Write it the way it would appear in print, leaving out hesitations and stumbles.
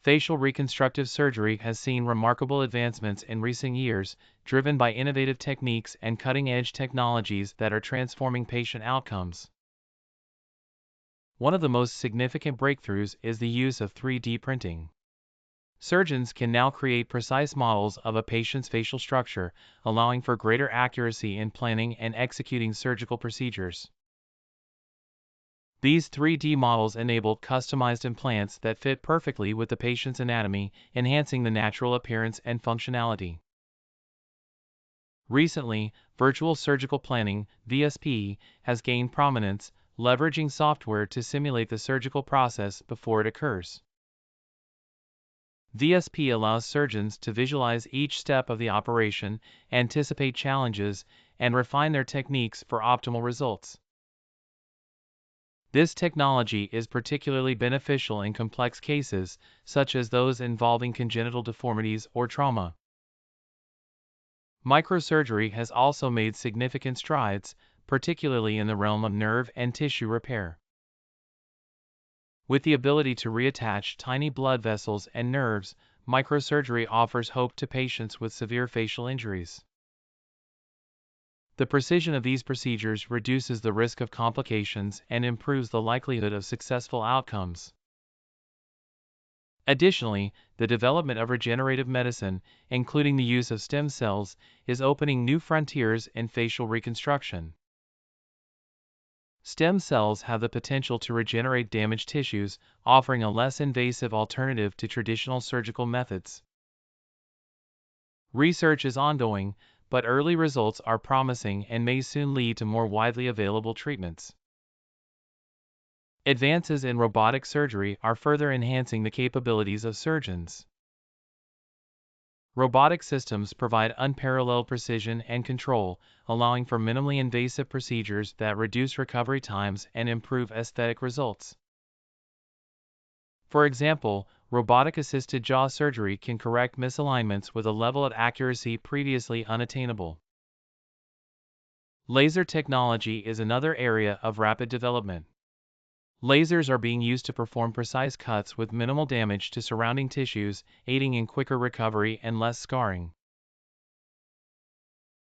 Facial reconstructive surgery has seen remarkable advancements in recent years, driven by innovative techniques and cutting-edge technologies that are transforming patient outcomes. One of the most significant breakthroughs is the use of 3D printing. Surgeons can now create precise models of a patient's facial structure, allowing for greater accuracy in planning and executing surgical procedures. These 3D models enable customized implants that fit perfectly with the patient's anatomy, enhancing the natural appearance and functionality. Recently, virtual surgical planning (VSP) has gained prominence, leveraging software to simulate the surgical process before it occurs. VSP allows surgeons to visualize each step of the operation, anticipate challenges, and refine their techniques for optimal results. This technology is particularly beneficial in complex cases, such as those involving congenital deformities or trauma. Microsurgery has also made significant strides, particularly in the realm of nerve and tissue repair. With the ability to reattach tiny blood vessels and nerves, microsurgery offers hope to patients with severe facial injuries. The precision of these procedures reduces the risk of complications and improves the likelihood of successful outcomes. Additionally, the development of regenerative medicine, including the use of stem cells, is opening new frontiers in facial reconstruction. Stem cells have the potential to regenerate damaged tissues, offering a less invasive alternative to traditional surgical methods. Research is ongoing, but early results are promising and may soon lead to more widely available treatments. Advances in robotic surgery are further enhancing the capabilities of surgeons. Robotic systems provide unparalleled precision and control, allowing for minimally invasive procedures that reduce recovery times and improve aesthetic results. For example, robotic-assisted jaw surgery can correct misalignments with a level of accuracy previously unattainable. Laser technology is another area of rapid development. Lasers are being used to perform precise cuts with minimal damage to surrounding tissues, aiding in quicker recovery and less scarring.